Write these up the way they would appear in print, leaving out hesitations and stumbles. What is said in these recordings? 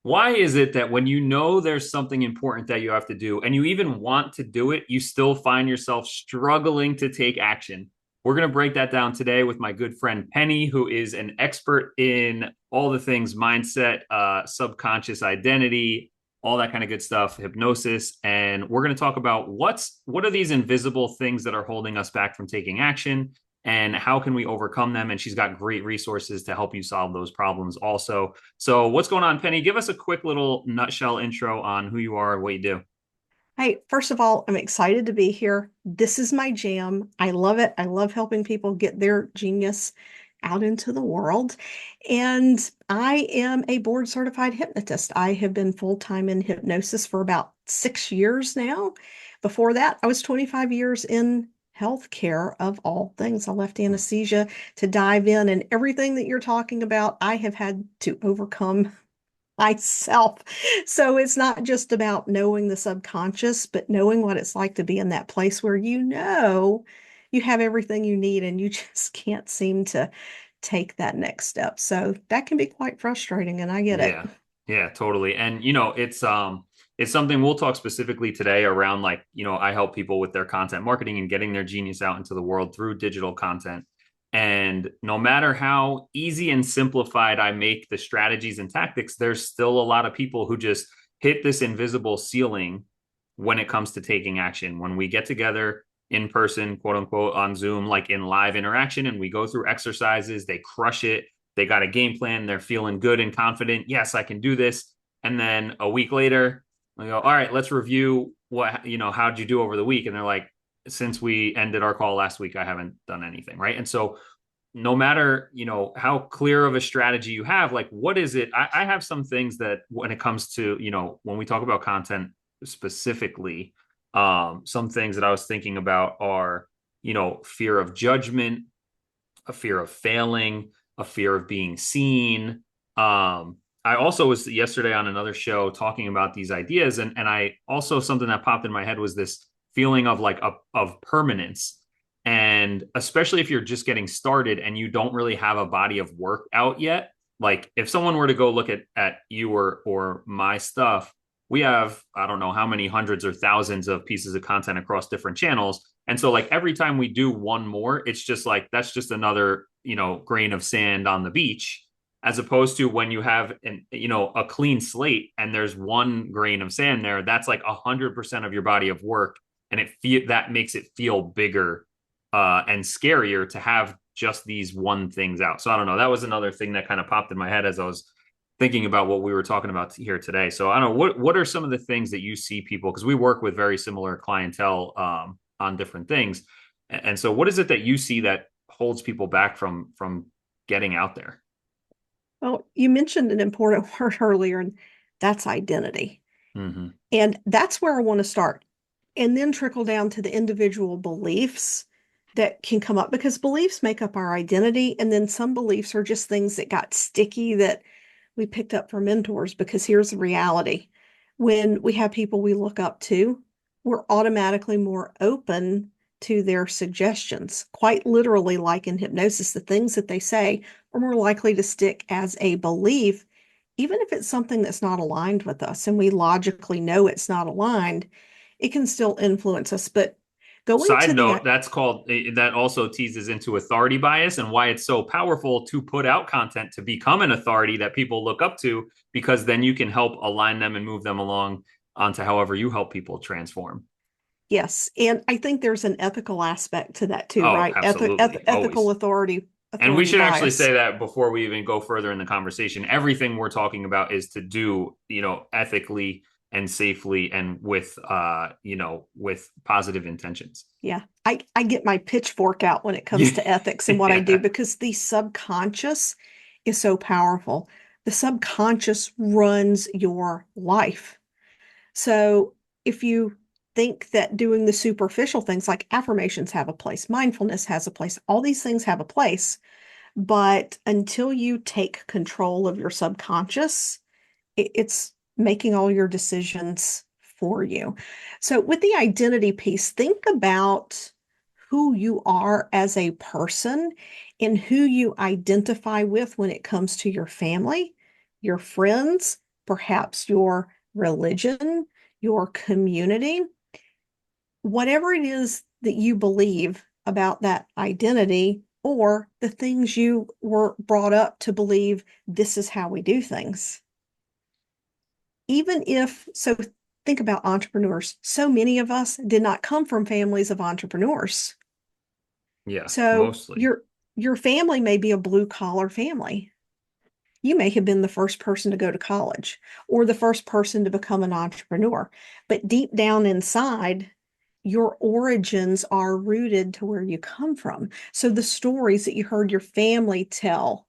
Why is it that when you know there's something important that you have to do and you even want to do it, you still find yourself struggling to take action? We're going to break that down today with my good friend Penny, who is an expert in all the things mindset, subconscious identity, all that kind of good stuff, hypnosis. And we're going to talk about what are these invisible things that are holding us back from taking action and how can we overcome them? And she's got great resources to help you solve those problems also. So, what's going on, Penny? Give us a quick little nutshell intro on who you are and what you do. Hey, first of all, I'm excited to be here. This is my jam. I love it. I love helping people get their genius out into the world. And I am a board certified hypnotist. I have been full time in hypnosis for about 6 years now. Before that, I was 25 years in healthcare of all things. I left anesthesia to dive in, and everything that you're talking about, I have had to overcome myself. So it's not just about knowing the subconscious, but knowing what it's like to be in that place where you have everything you need and you just can't seem to take that next step. So that can be quite frustrating, and I get it. Yeah. Yeah, totally. And it's something we'll talk specifically today around like, I help people with their content marketing and getting their genius out into the world through digital content. And no matter how easy and simplified I make the strategies and tactics, there's still a lot of people who just hit this invisible ceiling when it comes to taking action. When we get together in person, quote unquote, on Zoom, like in live interaction, and we go through exercises, they crush it. They got a game plan. They're feeling good and confident. Yes, I can do this. And then a week later, I go, all right, let's review how'd you do over the week? And they're like, since we ended our call last week, I haven't done anything. Right. And so no matter, how clear of a strategy you have, like, what is it? I have some things that when it comes to, when we talk about content specifically, some things that I was thinking about are, fear of judgment, a fear of failing, a fear of being seen. I also was yesterday on another show talking about these ideas, and I also something that popped in my head was this feeling of like of permanence, and especially if you're just getting started and you don't really have a body of work out yet. Like if someone were to go look at you or my stuff, we have I don't know how many hundreds or thousands of pieces of content across different channels. And so like every time we do one more, it's just like that's just another, grain of sand on the beach, as opposed to when you have a clean slate and there's one grain of sand there, that's like 100% of your body of work. And that makes it feel bigger and scarier to have just these one things out. So I don't know. That was another thing that kind of popped in my head as I was thinking about what we were talking about here today. So I don't know what are some of the things that you see people because we work with very similar clientele on different things. And so what is it that you see that holds people back from getting out there? Well, you mentioned an important word earlier, and that's identity. Mm-hmm. And that's where I want to start. And then trickle down to the individual beliefs that can come up because beliefs make up our identity. And then some beliefs are just things that got sticky that we picked up from mentors. Because here's the reality when we have people we look up to, we're automatically more open to their suggestions. Quite literally, like in hypnosis, the things that they say are more likely to stick as a belief, even if it's something that's not aligned with us and we logically know it's not aligned, it can still influence us. But going Side to the note, that also teases into authority bias and why it's so powerful to put out content to become an authority that people look up to, because then you can help align them and move them along onto however you help people transform. yes, and I think there's an ethical aspect to that too, Oh, right? absolutely. Ethical Always. And we authority should actually bias. say that before we even go further in the conversation. Everything we're talking about is to do, ethically and safely and with positive intentions. Yeah, I get my pitchfork out when it comes Yeah. to ethics and what I do Yeah. because the subconscious is so powerful. The subconscious runs your life. So if you think that doing the superficial things like affirmations have a place, mindfulness has a place, all these things have a place, but until you take control of your subconscious, it's making all your decisions for you. So, with the identity piece, think about who you are as a person and who you identify with when it comes to your family, your friends, perhaps your religion, your community, whatever it is that you believe about that identity or the things you were brought up to believe this is how we do things. Even if, so think about entrepreneurs. So many of us did not come from families of entrepreneurs. Yeah, So mostly. your family may be a blue collar family. You may have been the first person to go to college or the first person to become an entrepreneur. But deep down inside, your origins are rooted to where you come from. So the stories that you heard your family tell,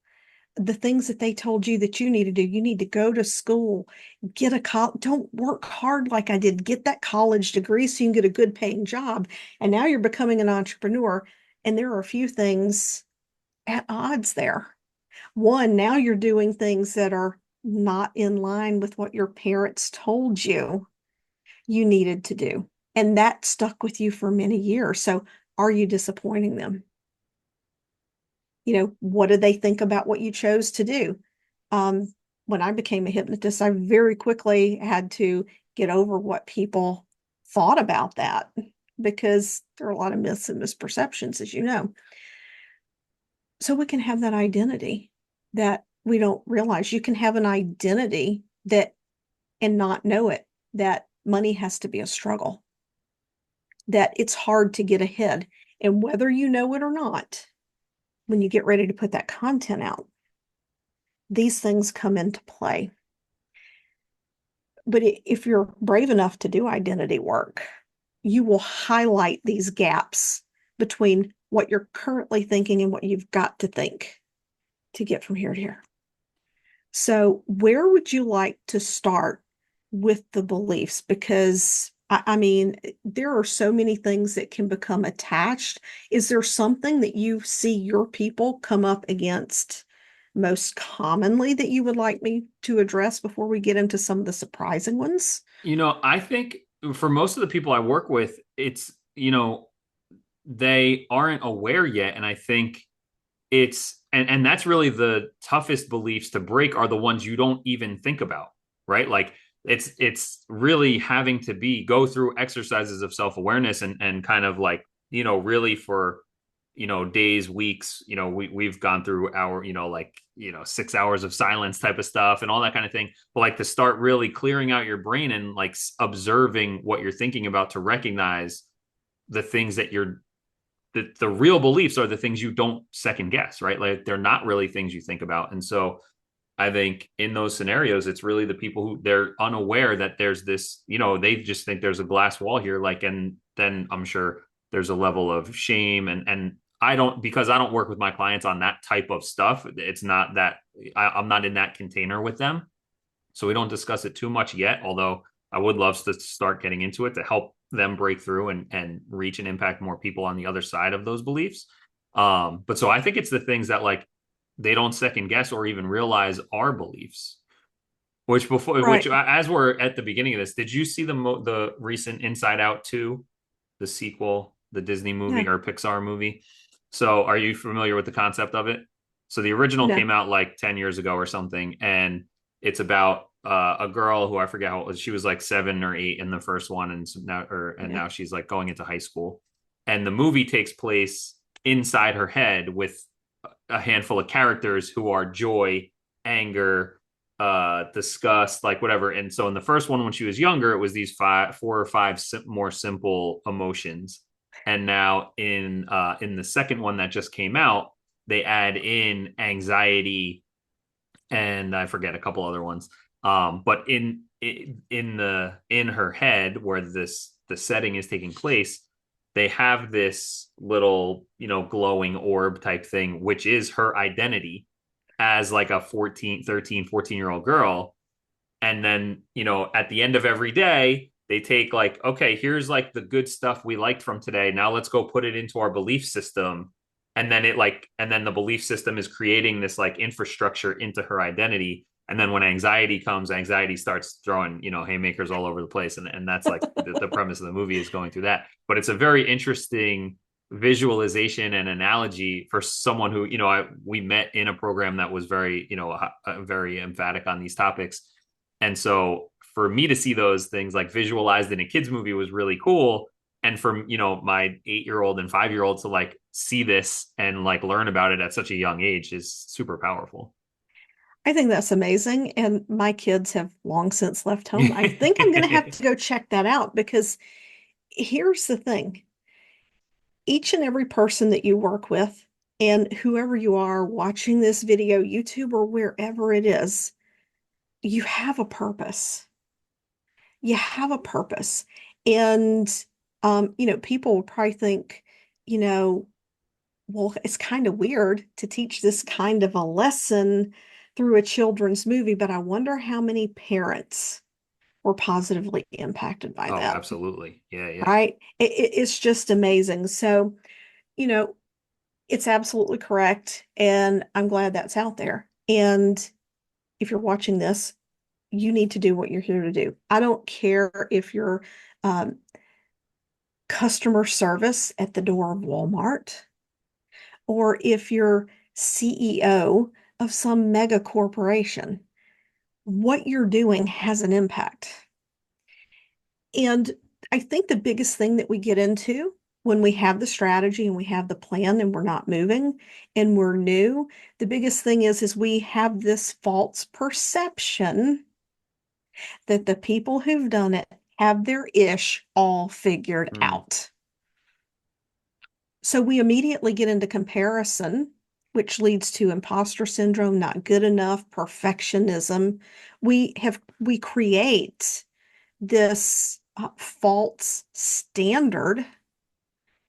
the things that they told you that you need to do, you need to go to school, get a don't work hard like I did, get that college degree so you can get a good paying job. And now you're becoming an entrepreneur. And there are a few things at odds there. One, now you're doing things that are not in line with what your parents told you needed to do. And that stuck with you for many years. So are you disappointing them? What did they think about what you chose to do? Um, when I became a hypnotist, I very quickly had to get over what people thought about that because there are a lot of myths and misperceptions, as you know. So we can have that identity that we don't realize. You can have an identity that and not know it, that money has to be a struggle, that it's hard to get ahead. And whether you know it or not, when you get ready to put that content out, these things come into play. But if you're brave enough to do identity work, you will highlight these gaps between what you're currently thinking and what you've got to think to get from here to here. So, where would you like to start with the beliefs? Because I mean, there are so many things that can become attached. Is there something that you see your people come up against most commonly that you would like me to address before we get into some of the surprising ones? I think for most of the people I work with, they aren't aware yet. And I think and that's really the toughest beliefs to break are the ones you don't even think about, right? Like it's really having to go through exercises of self-awareness and kind of like, really for, days, weeks, we've gone through our, 6 hours of silence type of stuff and all that kind of thing. But like to start really clearing out your brain and like observing what you're thinking about to recognize the things that the real beliefs are the things you don't second guess, right? Like they're not really things you think about. And so I think in those scenarios, it's really the people who they're unaware that there's this, they just think there's a glass wall here. Like, and then I'm sure there's a level of shame and because I don't work with my clients on that type of stuff. It's not that I'm not in that container with them. So we don't discuss it too much yet, although I would love to start getting into it to help them break through and reach and impact more people on the other side of those beliefs. But so I think it's the things that like they don't second guess or even realize are beliefs. Which Right. as we're at the beginning of this, did you see the recent Inside Out 2, the sequel, the Disney movie No, or Pixar movie? So are you familiar with the concept of it? So the original no. came out like 10 years ago or something, and it's about a girl who I forget how old, she was like 7 or 8 in the first one, and Okay. now she's like going into high school. And the movie takes place inside her head with a handful of characters who are joy, anger, disgust, like whatever. And so in the first one, when she was younger, it was these 4 or 5 more simple emotions. And now in the second one that just came out, they add in anxiety and I forget a couple other ones. But in her head where the setting is taking place, they have this little, glowing orb type thing, which is her identity as like a 14, 13, 14-year-old girl. And then, at the end of every day, they take like, okay, here's like the good stuff we liked from today. Now let's go put it into our belief system. And then the belief system is creating this like infrastructure into her identity. And then when anxiety comes, anxiety starts throwing, haymakers all over the place. And that's like the premise of the movie is going through that. But it's a very interesting visualization and analogy for someone who, we met in a program that was very, very emphatic on these topics And so for me to see those things like visualized in a kids movie was really cool. And for, my 8-year old and 5-year old to like see this and like learn about it at such a young age is super powerful. I think that's amazing. And my kids have long since left home. I think I'm going to have to go check that out because here's the thing. Each and every person that you work with and whoever you are watching this video, YouTube or wherever it is, you have a purpose. You have a purpose. And, people will probably think, you know, well, it's kind of weird to teach this kind of a lesson through a children's movie, but I wonder how many parents were positively impacted by Oh, that, absolutely. Yeah, yeah. right? It's just amazing. So, you know, it's absolutely correct. And I'm glad that's out there. And if you're watching this, you need to do what you're here to do. I don't care if you're um, customer service at the door of Walmart or if you're CEO of some mega corporation. What you're doing has an impact. And I think the biggest thing that we get into when we have the strategy and we have the plan and we're not moving and we're new, the biggest thing is we have this false perception that the people who've done it have their ish all figured Mm, out. So we immediately get into comparison, which leads to imposter syndrome, not good enough, perfectionism. We create this false standard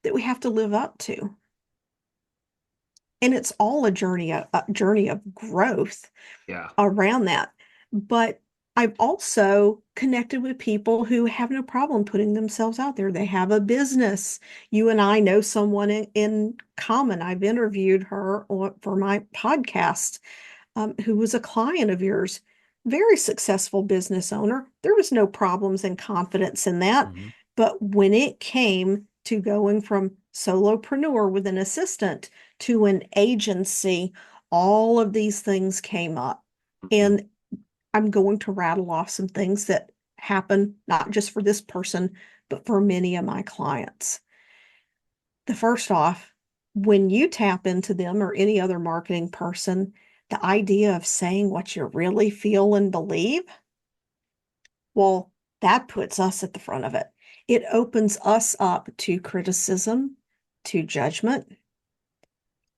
that we have to live up to. And it's all a journey of growth yeah. around that. But I've also connected with people who have no problem putting themselves out there. They have a business. You and I know someone in common. I've interviewed her for my podcast, who was a client of yours, very successful business owner. There was no problems and confidence in that. Hmm. But when it came to going from solopreneur with an assistant to an agency, all of these things came up. Hmm. And I'm going to rattle off some things that happen, not just for this person, but for many of my clients. The first off, when you tap into them or any other marketing person, the idea of saying what you really feel and believe, well, that puts us at the front of it. It opens us up to criticism, to judgment,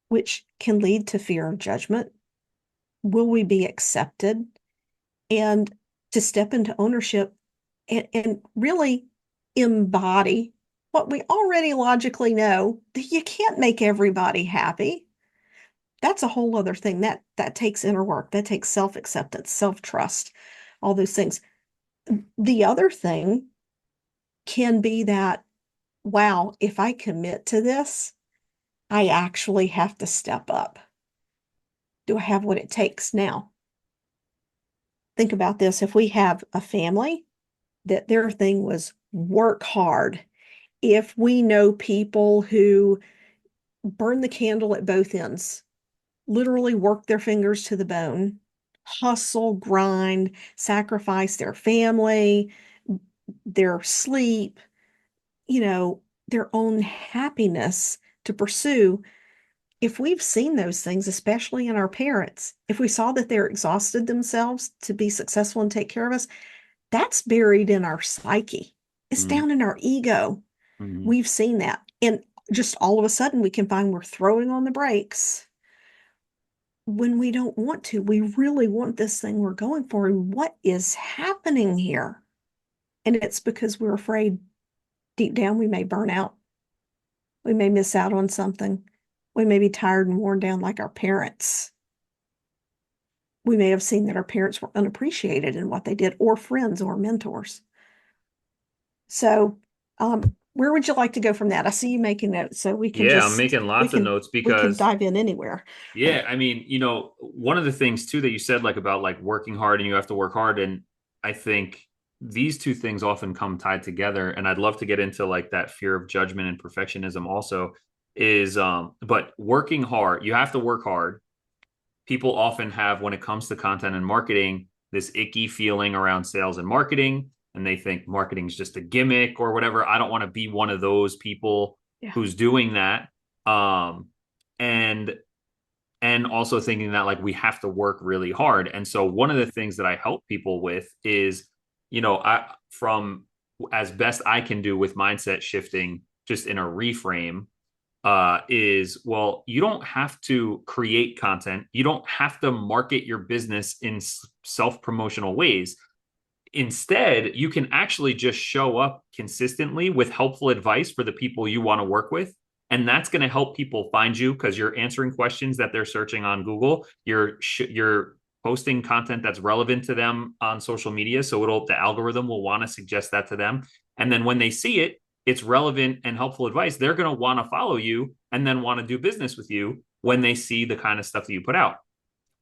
which can lead to fear of judgment. Will we be accepted? And to step into ownership and really embody what we already logically know that you can't make everybody happy. That's a whole other thing. That takes inner work. That takes self-acceptance, self-trust, all those things. The other thing can be that, wow, if I commit to this, I actually have to step up. Do I have what it takes now? Think about this. If we have a family that their thing was work hard, if we know people who burn the candle at both ends, literally work their fingers to the bone, hustle, grind, sacrifice their family, their sleep, their own happiness to pursue. If we've seen those things, especially in our parents, if we saw that they're exhausted themselves to be successful and take care of us, that's buried in our psyche. It's Hmm. down in our ego. Hmm. We've seen that. And just all of a sudden, we can find we're throwing on the brakes when we don't want to. We really want this thing we're going for. And what is happening here? And it's because we're afraid deep down we may burn out. We may miss out on something. We may be tired and worn down like our parents. We may have seen that our parents were unappreciated in what they did, or friends or mentors. So, where would you like to go from that? I see you making notes, so we can Yeah, I'm just making we lots of can notes we can because dive in anywhere. yeah, I mean, one of the things too that you said like about like working hard and you have to work hard, and I think these two things often come tied together, and I'd love to get into like that fear of judgment and perfectionism also is but working hard, you have to work hard. People often have when it comes to content and marketing this icky feeling around sales and marketing, and they think marketing is just a gimmick or whatever. I don't want to be one of those people Yeah. who's doing that. Um, and also thinking that like we have to work really hard. And so one of the things that I help people with is, I from as best I can do with mindset shifting, just in a reframe, is, well, you don't have to create content. You don't have to market your business in self promotional ways. Instead, you can actually just show up consistently with helpful advice for the people you want to work with. And that's going to help people find you because you're answering questions that they're searching on Google. You're posting content that's relevant to them on social media. So the algorithm will want to suggest that to them. And then when they see it, it's relevant and helpful advice. They're going to want to follow you and then want to do business with you when they see the kind of stuff that you put out,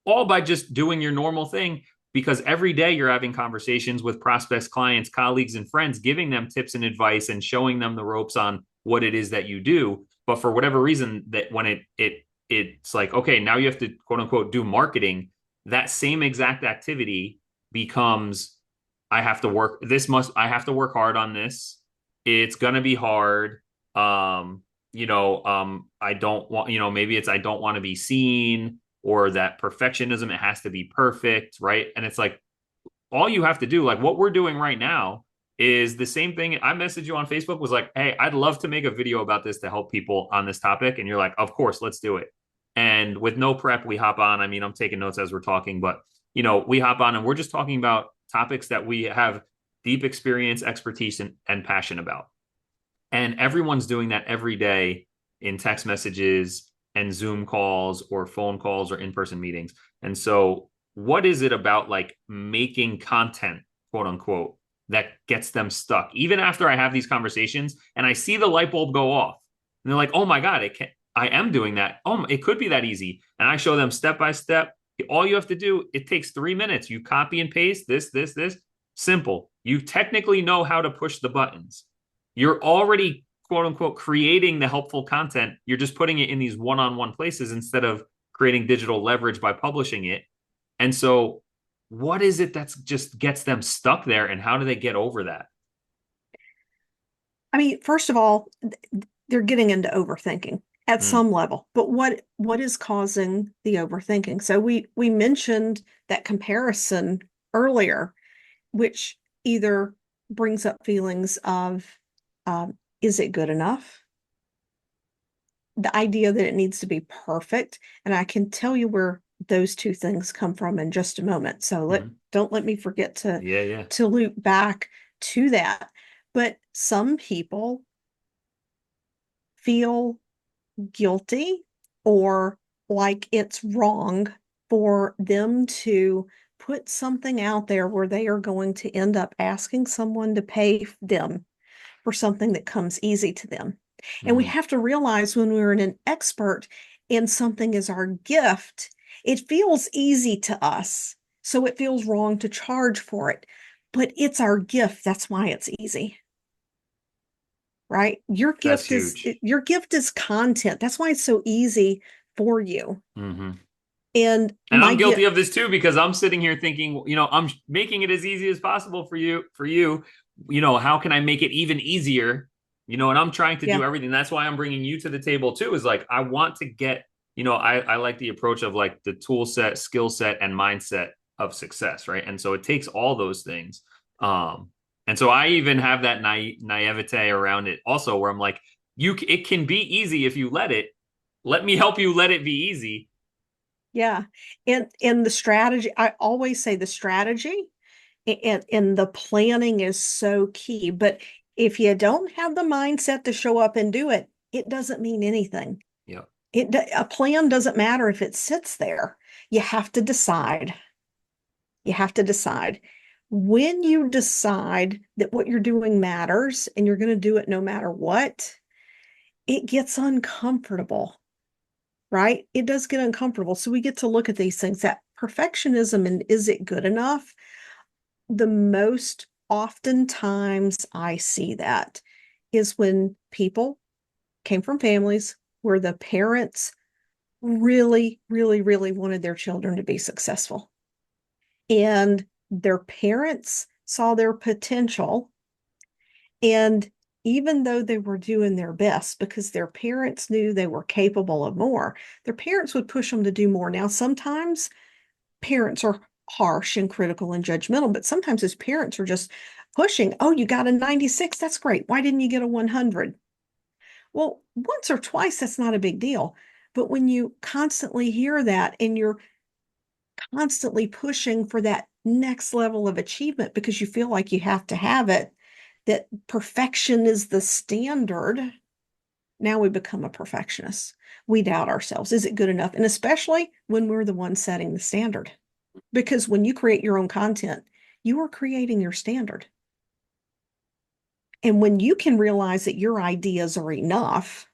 all by just doing your normal thing, because every day you're having conversations with prospects, clients, colleagues, and friends, giving them tips and advice and showing them the ropes on what it is that you do. But for whatever reason, that when it's like, okay, now you have to quote unquote do marketing, that same exact activity becomes, I have to work hard on this. It's gonna be hard. I don't want, maybe it's I don't want to be seen, or that perfectionism, it has to be perfect, right? And it's like, all you have to do, like what we're doing right now, is the same thing. I messaged you on Facebook, was like, hey, I'd love to make a video about this to help people on this topic. And you're like, of course, let's do it. And with no prep, we hop on. I mean, I'm taking notes as we're talking, but we hop on and we're just talking about topics that we have deep experience, expertise, and passion about. And everyone's doing that every day in text messages and Zoom calls or phone calls or in-person meetings. And so what is it about like making content, quote unquote, that gets them stuck? Even after I have these conversations and I see the light bulb go off, and they're like, oh my God, I am doing that. Oh, it could be that easy. And I show them step by step. All you have to do, it takes 3 minutes. You copy and paste this, simple. You technically know how to push the buttons. You're already, quote unquote, creating the helpful content. You're just putting it in these one-on-one places instead of creating digital leverage by publishing it. And so what is it that's just gets them stuck there, and how do they get over that? I mean, first of all, they're getting into overthinking at Mm, some level. But what is causing the overthinking? So we mentioned that comparison earlier, which either brings up feelings of is it good enough? The idea that it needs to be perfect. And I can tell you where those two things come from in just a moment. So mm, don't let me forget yeah, yeah. to loop back to that. But some people feel guilty or like it's wrong for them to put something out there where they are going to end up asking someone to pay them for something that comes easy to them. And we Mm, have to realize when we're an expert and something is our gift, it feels easy to us. So it feels wrong to charge for it. But it's our gift. That's why it's easy, right? that's huge. Your gift is content. That's why it's so easy for you. Mm-hmm. And And my I'm guilty gift, of this too, because I'm sitting here thinking, I'm making it as easy as possible for you. How can I make it even easier? And I'm trying to yeah, do everything. That's why I'm bringing you to the table too, is like, I want to get, I like the approach of like the tool set, skill set, and mindset of success, right? And so it takes all those things. Um, and so I even have that naivete around it also, where I'm like, it can be easy if you let it. Let me help you let it be easy. yeah. And the strategy, I always say the strategy and the planning is so key. But if you don't have the mindset to show up and do it, it doesn't mean anything. Yeah. A plan doesn't matter if it sits there. You have to decide. You have to decide. When you decide that what you're doing matters and you're going to do it no matter what, it gets uncomfortable, right? It does get uncomfortable. So we get to look at these things, that perfectionism and is it good enough? The most oftentimes I see that is when people came from families where the parents really, really, really wanted their children to be successful. And Their parents saw their potential, and even though they were doing their best because their parents knew they were capable of more, their parents would push them to do more. Now, sometimes parents are harsh and critical and judgmental, but sometimes his parents are just pushing, oh, you got a 96. That's great. Why didn't you get a 100? Well, once or twice, that's not a big deal. But when you constantly hear that and you're constantly pushing for that next level of achievement because you feel like you have to have it, that perfection is the standard, now we become a perfectionist. We doubt ourselves. Is it good enough? And especially when we're the one setting the standard. Because when you create your own content, you are creating your standard. And when you can realize that your ideas are enough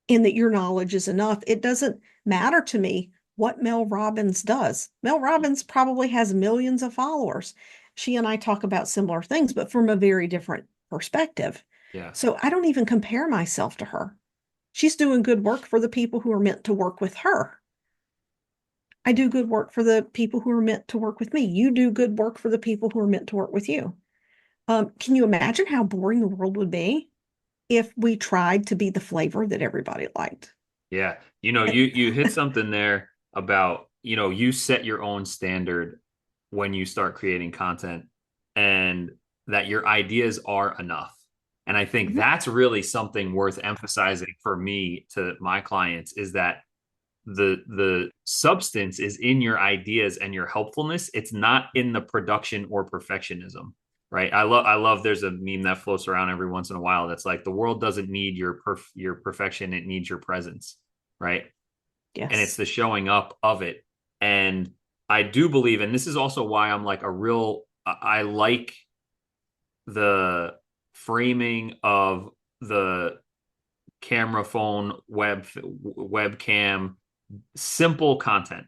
and that your knowledge is enough, it doesn't matter to me what Mel Robbins does. Mel Robbins probably has millions of followers. She and I talk about similar things, but from a very different perspective. Yeah. So I don't even compare myself to her. She's doing good work for the people who are meant to work with her. I do good work for the people who are meant to work with me. You do good work for the people who are meant to work with you. Can you imagine how boring the world would be if we tried to be the flavor that everybody liked? Yeah. And You hit something there about, you set your own standard when you start creating content and that your ideas are enough. And I think Mhm. that's really something worth emphasizing for me to my clients is that the substance is in your ideas and your helpfulness. It's not in the production or perfectionism. Right. I love there's a meme that floats around every once in a while that's like the world doesn't need your perfection, it needs your presence. Right. And it's Yes. the showing up of it. And I do believe, and this is also why I'm like I like the framing of the camera phone webcam simple content,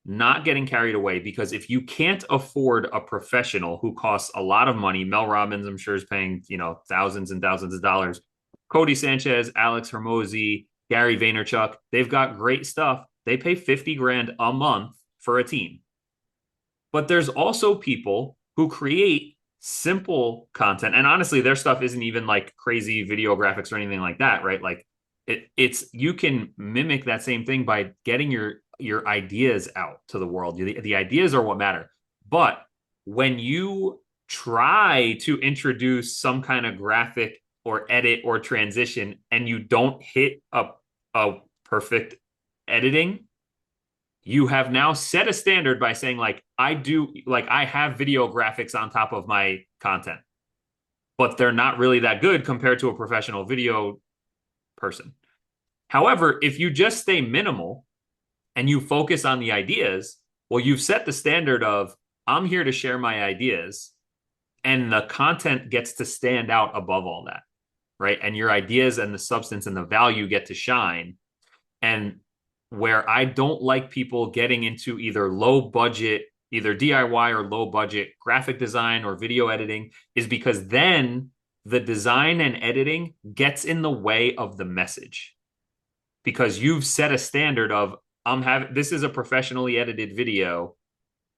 not getting carried away. Because if you can't afford a professional who costs a lot of money, Mel Robbins, I'm sure, is paying, thousands and thousands of dollars. Cody Sanchez, Alex Hermosi, Gary Vaynerchuk, they've got great stuff. They pay 50 grand a month for a team. But there's also people who create simple content. And honestly, their stuff isn't even like crazy video graphics or anything like that, right? Like it's you can mimic that same thing by getting your ideas out to the world. The ideas are what matter. But when you try to introduce some kind of graphic or edit or transition and you don't hit a perfect editing, you have now set a standard by saying like I have video graphics on top of my content, but they're not really that good compared to a professional video person. However, if you just stay minimal and you focus on the ideas, well, you've set the standard of I'm here to share my ideas, and the content gets to stand out above all that, right? And your ideas and the substance and the value get to shine. And where I don't like people getting into either DIY or low budget graphic design or video editing is because then the design and editing gets in the way of the message because you've set a standard of this is a professionally edited video,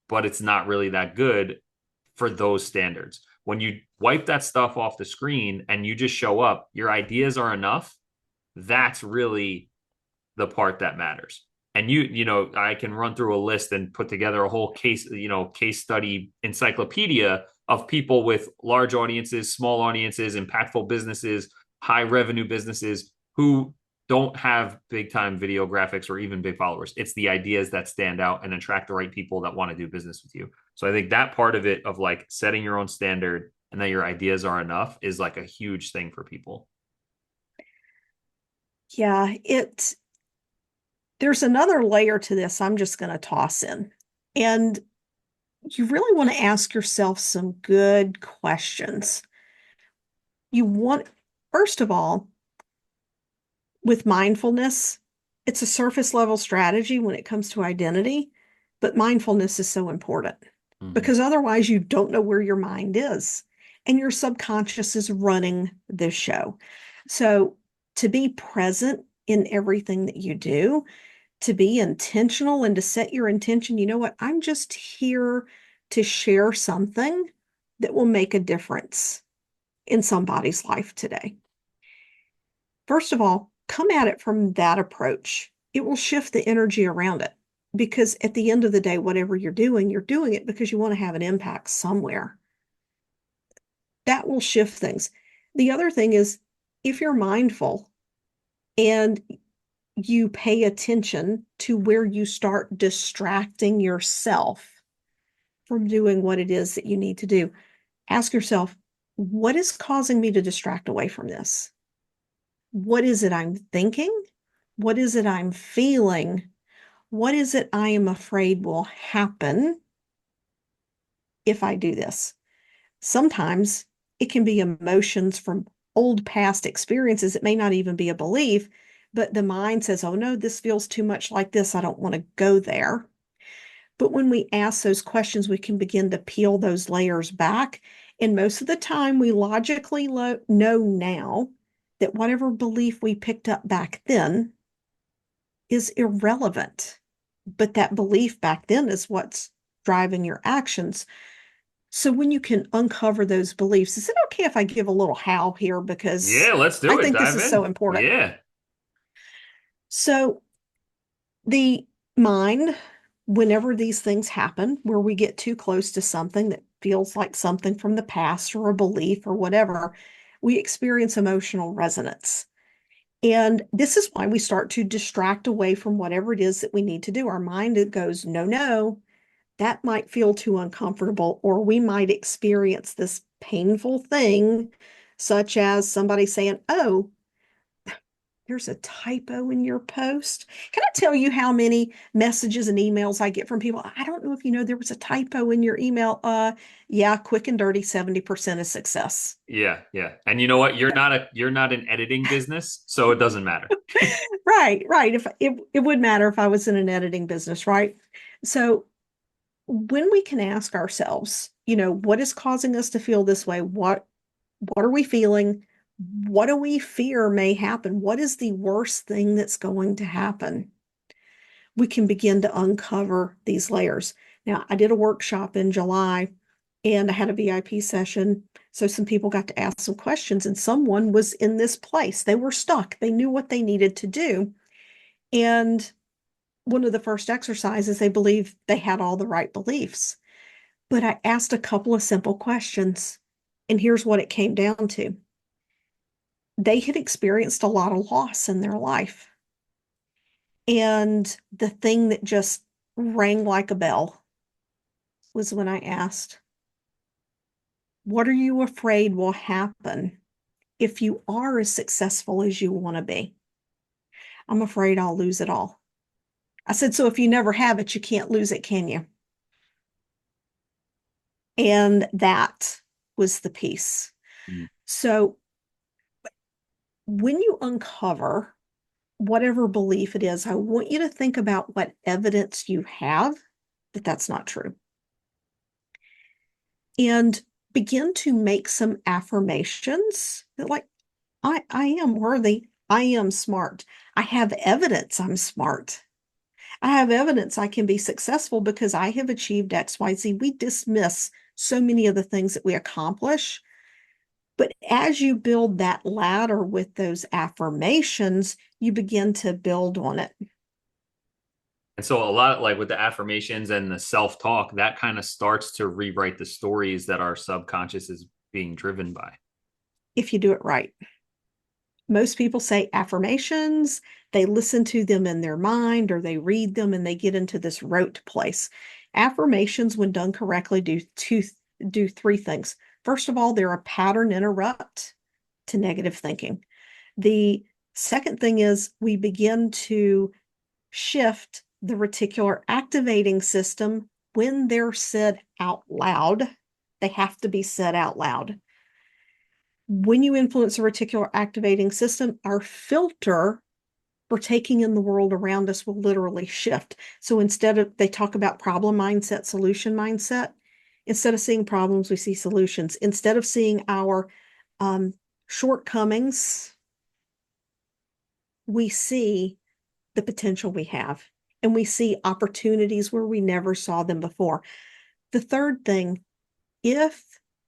but it's not really that good for those standards. When you wipe that stuff off the screen and you just show up, your ideas are enough. That's really the part that matters. And I can run through a list and put together a whole case study encyclopedia of people with large audiences, small audiences, impactful businesses, high revenue businesses who don't have big time video graphics or even big followers. It's the ideas that stand out and attract the right people that want to do business with you. So I think that part of it of like setting your own standard and that your ideas are enough is like a huge thing for people. Yeah, there's another layer to this I'm just going to toss in. And you really want to ask yourself some good questions. You want, first of all, with mindfulness, it's a surface level strategy when it comes to identity, but mindfulness is so important Mm-hmm. because otherwise you don't know where your mind is and your subconscious is running the show. So to be present in everything that you do, to be intentional and to set your intention, you know what? I'm just here to share something that will make a difference in somebody's life today. First of all, come at it from that approach. It will shift the energy around it because at the end of the day, whatever you're doing it because you want to have an impact somewhere. That will shift things. The other thing is if you're mindful and you pay attention to where you start distracting yourself from doing what it is that you need to do, ask yourself, what is causing me to distract away from this? What is it I'm thinking? What is it I'm feeling? What is it I am afraid will happen if I do this? Sometimes it can be emotions from old past experiences. It may not even be a belief, but the mind says, oh no, this feels too much like this. I don't want to go there. But when we ask those questions, we can begin to peel those layers back. And most of the time, we logically know now that whatever belief we picked up back then is irrelevant. But that belief back then is what's driving your actions. So when you can uncover those beliefs, is it okay if I give a little how here? Because Yeah, let's I do it. think this Dive is so in. important. Yeah. So the mind, whenever these things happen, where we get too close to something that feels like something from the past or a belief or whatever, we experience emotional resonance. And this is why we start to distract away from whatever it is that we need to do. Our mind it goes, no, no, that might feel too uncomfortable, or we might experience this painful thing, such as somebody saying, oh, there's a typo in your post. Can I tell you how many messages and emails I get from people? I don't know if you know there was a typo in your email. Yeah, quick and dirty, 70% is success. Yeah, yeah. And you know what? You're not an editing business, so it doesn't matter. Right, right. If it would matter if I was in an editing business, right? So when we can ask ourselves, what is causing us to feel this way? What are we feeling? What do we fear may happen? What is the worst thing that's going to happen? We can begin to uncover these layers. Now, I did a workshop in July and I had a VIP session. So some people got to ask some questions, and someone was in this place. They were stuck. They knew what they needed to do. And one of the first exercises, they believed they had all the right beliefs. But I asked a couple of simple questions. And here's what it came down to. They had experienced a lot of loss in their life. And the thing that just rang like a bell was when I asked, what are you afraid will happen if you are as successful as you want to be? I'm afraid I'll lose it all. I said, so if you never have it, you can't lose it, can you? And that was the piece. Mm. So when you uncover whatever belief it is, I want you to think about what evidence you have that that's not true. And begin to make some affirmations that, like, I am worthy. I am smart. I have evidence I'm smart. I have evidence I can be successful because I have achieved XYZ. We dismiss so many of the things that we accomplish. But as you build that ladder with those affirmations, you begin to build on it. And so a lot like with the affirmations and the self-talk, that kind of starts to rewrite the stories that our subconscious is being driven by. If you do it right. Most people say affirmations, they listen to them in their mind or they read them and they get into this rote place. Affirmations, when done correctly, do three things. First of all, they're a pattern interrupt to negative thinking. The second thing is we begin to shift the reticular activating system when they're said out loud. They have to be said out loud. When you influence the reticular activating system, our filter for taking in the world around us will literally shift. So instead of, they talk about problem mindset, solution mindset, instead of seeing problems, we see solutions. Instead of seeing our um, shortcomings, we see the potential we have, and we see opportunities where we never saw them before. The third thing, if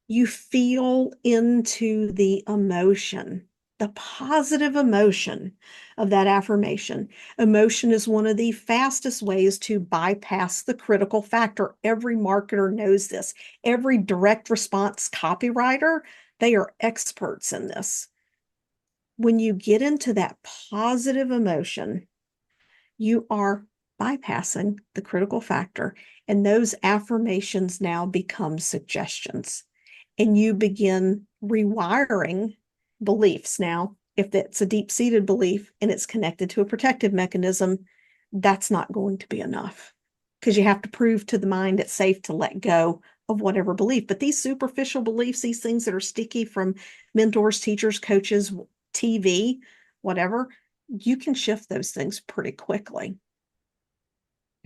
you feel into the emotion, the positive emotion of that affirmation, emotion is one of the fastest ways to bypass the critical factor. Every marketer knows this. Every direct response copywriter, they are experts in this. When you get into that positive emotion, you are bypassing the critical factor, and those affirmations now become suggestions. And you begin rewiring beliefs. Now, if it's a deep seated belief and it's connected to a protective mechanism, that's not going to be enough because you have to prove to the mind it's safe to let go of whatever belief. But these superficial beliefs, these things that are sticky from mentors, teachers, coaches, TV, whatever, you can shift those things pretty quickly.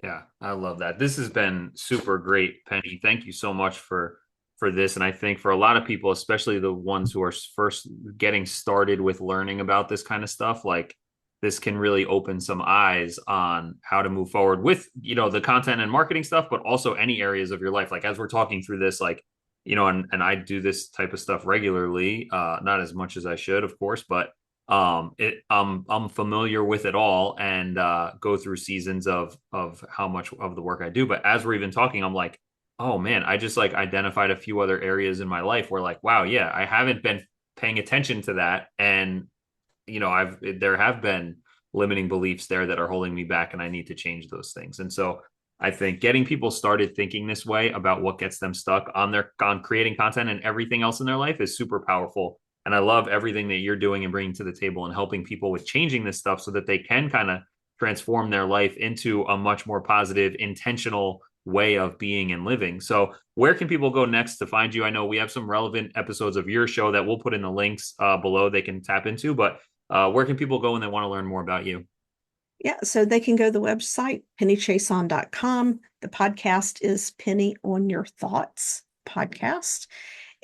Yeah, I love that. This has been super great, Penny. Thank you so much for this. And I think for a lot of people, especially the ones who are first getting started with learning about this kind of stuff, like this can really open some eyes on how to move forward with, the content and marketing stuff, but also any areas of your life. Like as we're talking through this, like, and I do this type of stuff regularly, not as much as I should, of course, but I'm familiar with it all and go through seasons of how much of the work I do. But as we're even talking, I'm like, oh man, I just like identified a few other areas in my life where like, wow, yeah, I haven't been paying attention to that. And there have been limiting beliefs there that are holding me back and I need to change those things. And so I think getting people started thinking this way about what gets them stuck on creating content and everything else in their life is super powerful. And I love everything that you're doing and bringing to the table and helping people with changing this stuff so that they can kind of transform their life into a much more positive, intentional way of being and living. So, where can people go next to find you? I know we have some relevant episodes of your show that we'll put in the links below they can tap into, but where can people go when they want to learn more about you? Yeah, so they can go to the website, pennychiasson.com. The podcast is Penny on Your Thoughts podcast.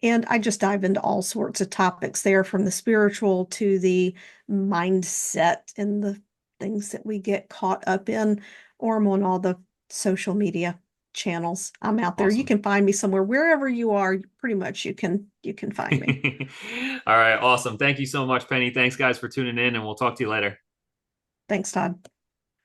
And I just dive into all sorts of topics there, from the spiritual to the mindset and the things that we get caught up in, or I'm on all the social media channels. I'm out there. You Awesome. can find me somewhere, wherever you are, pretty much you can find me. All right, awesome. Thank you so much, Penny. Thanks, guys, for tuning in, and we'll talk to you later. Thanks, Todd.